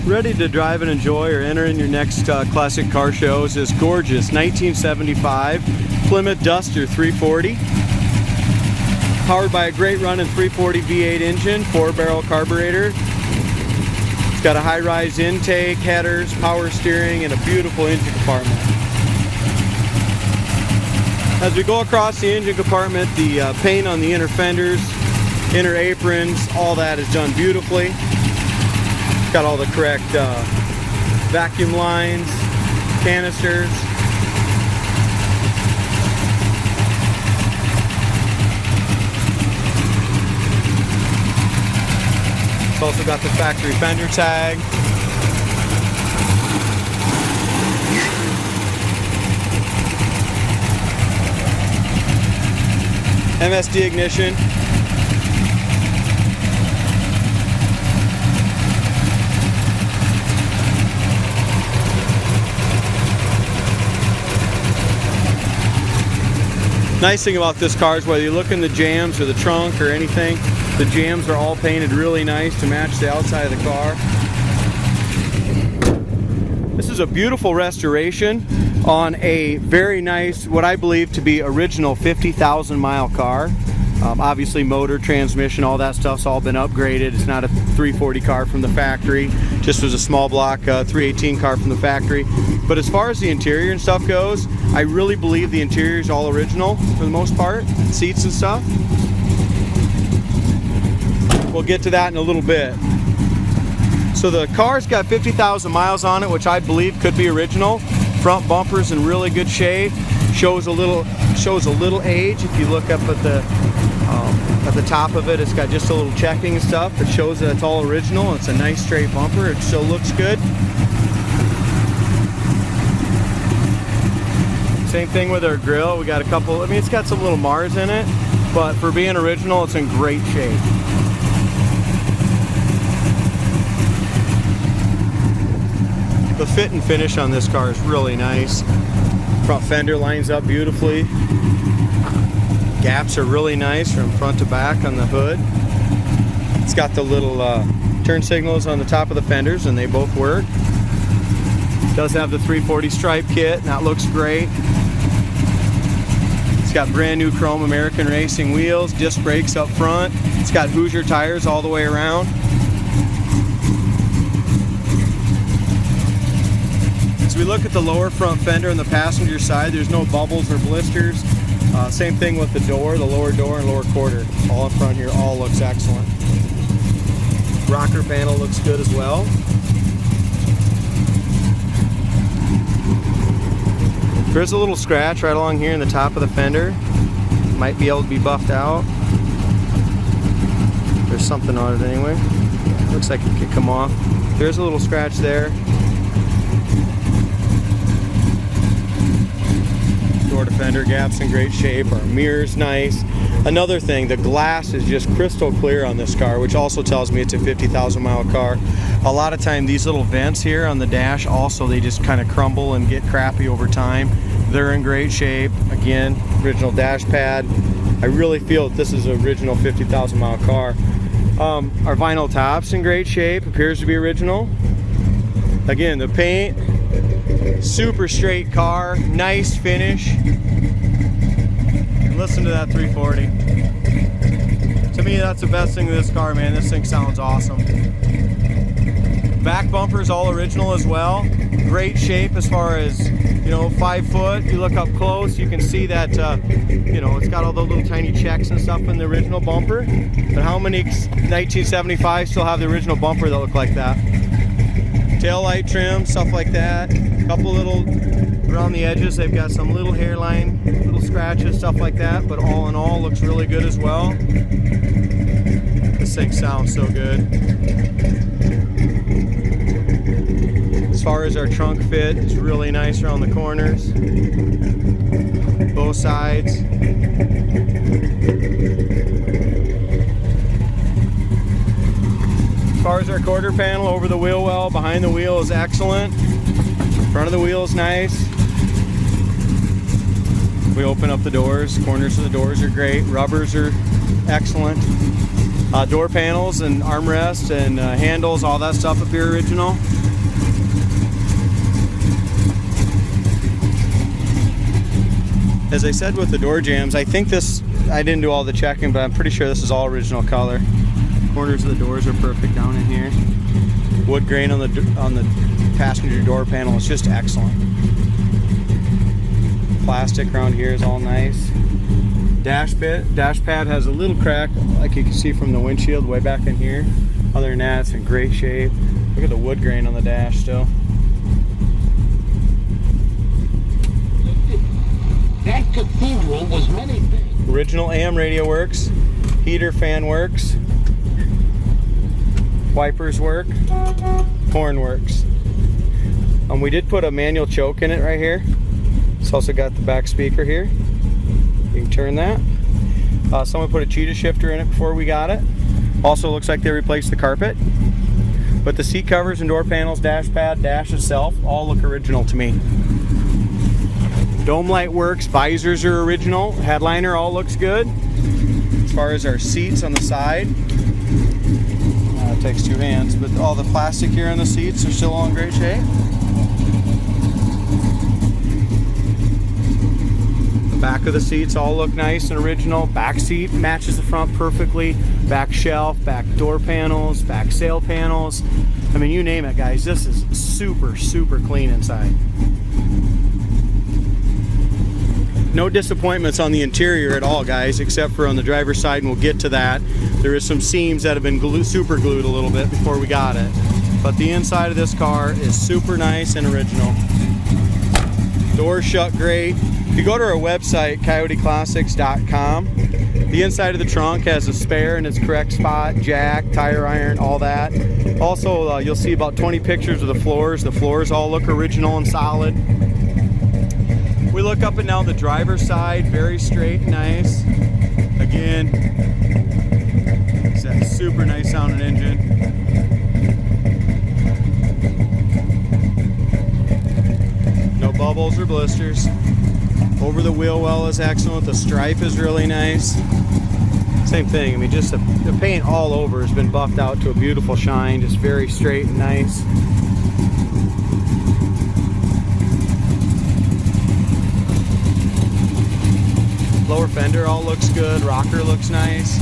Ready to drive and enjoy or enter in your next classic car shows is gorgeous 1975 Plymouth Duster 340. Powered by a great running 340 V8 engine, 4-barrel carburetor. It's got a high-rise intake, headers, power steering, and a beautiful engine compartment. As we go across the engine compartment, the paint on the inner fenders, inner aprons, all that is done beautifully. It's got all the correct vacuum lines, canisters. It's also got the factory fender tag. MSD ignition. Nice thing about this car is whether you look in the jambs or the trunk or anything, the jambs are all painted really nice to match the outside of the car. This is a beautiful restoration on a very nice, what I believe to be original 50,000 mile car. Obviously motor, transmission, all that stuff's all been upgraded. It's not a 340 car from the factory, just was a small block 318 car from the factory. But as far as the interior and stuff goes, I really believe the interior is all original for the most part, seats and stuff. We'll get to that in a little bit. So the car's got 50,000 miles on it, which I believe could be original. Front bumper's in really good shape. Shows a little age. If you look up at the top of it, it's got just a little checking and stuff that shows that it's all original. It's a nice straight bumper. It still looks good. Same thing with our grill. We got a couple, I mean, it's got some little Mars in it, but for being original, it's in great shape. The fit and finish on this car is really nice. Front fender lines up beautifully. Gaps are really nice from front to back on the hood. It's got the little turn signals on the top of the fenders, and they both work. It does have the 340 stripe kit, and that looks great. It's got brand new chrome American Racing wheels, disc brakes up front. It's got Hoosier tires all the way around. As we look at the lower front fender on the passenger side, there's no bubbles or blisters. Same thing with the door, the lower door and lower quarter. All in front here, all looks excellent. Rocker panel looks good as well. There's a little scratch right along here in the top of the fender. Might be able to be buffed out. There's something on it anyway. Looks like it could come off. There's a little scratch there. Door to fender gap's in great shape. Our mirror's nice. Another thing, the glass is just crystal clear on this car, which also tells me it's a 50,000 mile car. A lot of time these little vents here on the dash also, they just kind of crumble and get crappy over time. They're in great shape. Again, original dash pad. I really feel that this is an original 50,000 mile car. Our vinyl top's in great shape, appears to be original. Again, the paint, super straight car, nice finish. And listen to that 340. To me, that's the best thing with this car, man. This thing sounds awesome. Back bumper's all original as well. Great shape as far as, 5 foot. You look up close, you can see that, it's got all those little tiny checks and stuff in the original bumper. But how many 1975 still have the original bumper that look like that? Tail light trim, stuff like that. Couple little, around the edges, they've got some little hairline, little scratches, stuff like that. But all in all, looks really good as well. This thing sounds so good. As far as our trunk fit, it's really nice around the corners, both sides. As far as our quarter panel, over the wheel well, behind the wheel is excellent. Front of the wheel is nice. We open up the doors, corners of the doors are great. Rubbers are excellent. Door panels and armrests and handles, all that stuff up here original. As I said with the door jambs, I think this, I didn't do all the checking, but I'm pretty sure this is all original color. Corners of the doors are perfect down in here. Wood grain on the passenger door panel is just excellent. Plastic around here is all nice. Dash pad has a little crack, like you can see from the windshield way back in here. Other than that, it's in great shape. Look at the wood grain on the dash still. That cathedral was many things. Original AM radio works. Heater fan works. Wipers work. Horn works. We did put a manual choke in it right here. It's also got the back speaker here. You can turn that. Someone put a cheetah shifter in it before we got it. Also looks like they replaced the carpet. But the seat covers and door panels, dash pad, dash itself, all look original to me. Dome light works, visors are original, headliner all looks good. As far as our seats on the side, it takes two hands, but all the plastic here on the seats are still all in great shape. The back of the seats all look nice and original. Back seat matches the front perfectly. Back shelf, back door panels, back sail panels. I mean, you name it, guys. This is super, super clean inside. No disappointments on the interior at all, guys, except for on the driver's side, and we'll get to that. There is some seams that have been super glued a little bit before we got it. But the inside of this car is super nice and original. Doors shut great. If you go to our website, coyoteclassics.com, the inside of the trunk has a spare in its correct spot, jack, tire iron, all that. Also, you'll see about 20 pictures of the floors. The floors all look original and solid. We look up and down the driver's side, very straight, nice. Again, it's that super nice sounding engine. No bubbles or blisters. Over the wheel well is excellent. The stripe is really nice. Same thing, I mean, just the paint all over has been buffed out to a beautiful shine, just very straight and nice. Lower fender all looks good, rocker looks nice.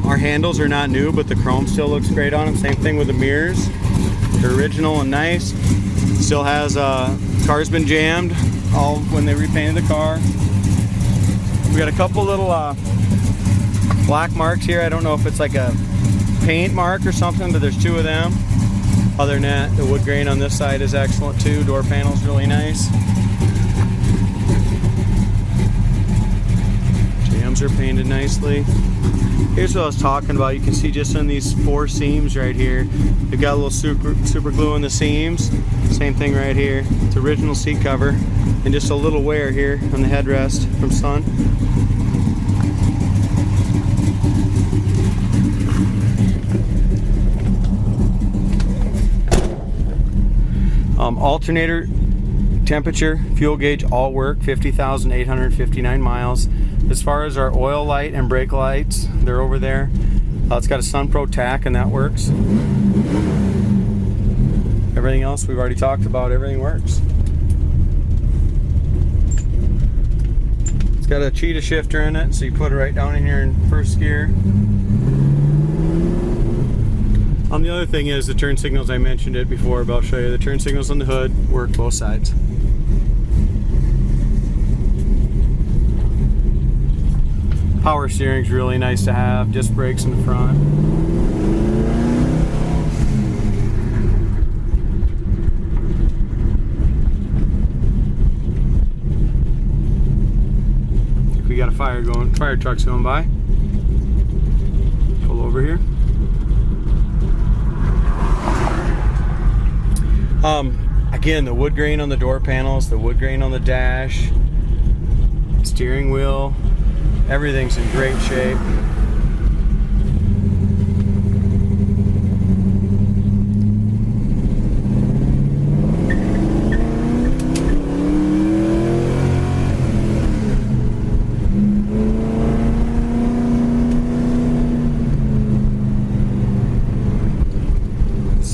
Our handles are not new, but the chrome still looks great on them. Same thing with the mirrors. They're original and nice. Still has car's been jammed all when they repainted the car. We got a couple little black marks here. I don't know if it's like a paint mark or something, but there's two of them. Other than that, the wood grain on this side is excellent too. Door panel's really nice. Jambs are painted nicely. Here's what I was talking about. You can see just in these four seams right here, they've got a little super glue in the seams. Same thing right here. It's original seat cover and just a little wear here on the headrest from sun. Alternator, temperature, fuel gauge all work. 50,859 miles. As far as our oil light and brake lights, they're over there. It's got a SunPro tack and that works. Everything else we've already talked about, everything works. It's got a cheetah shifter in it, so you put it right down in here in first gear. The other thing is the turn signals, I mentioned it before, but I'll show you. The turn signals on the hood work both sides. Power steering's really nice to have. Disc brakes in the front. We got a fire truck's going by. Pull over here. Again, the wood grain on the door panels, the wood grain on the dash, steering wheel, everything's in great shape.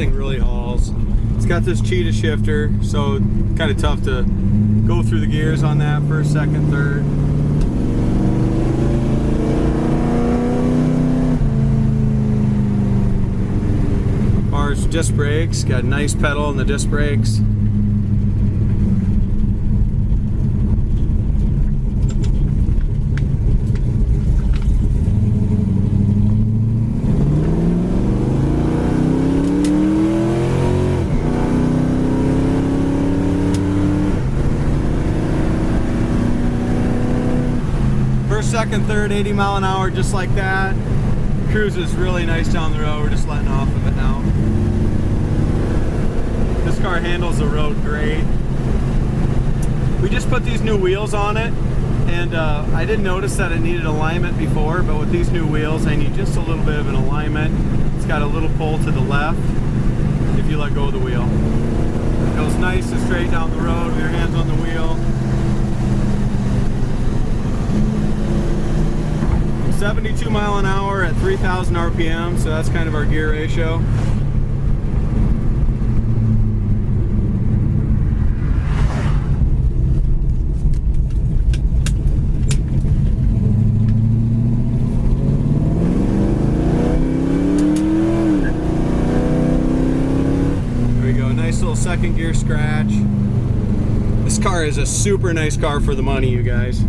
thing really hauls. It's got this cheetah shifter, so kind of tough to go through the gears on that, first, second, third. As far as disc brakes, got a nice pedal in the disc brakes. Second, third, 80 mile an hour, just like that. Cruises really nice down the road. We're just letting off of it now. This car handles the road great. We just put these new wheels on it, and I didn't notice that it needed alignment before, but with these new wheels, I need just a little bit of an alignment. It's got a little pull to the left if you let go of the wheel. It goes nice and straight down the road with your hands on the wheel. 72 mile an hour at 3,000 RPM, so that's kind of our gear ratio. There we go, nice little second gear scratch. This car is a super nice car for the money, you guys.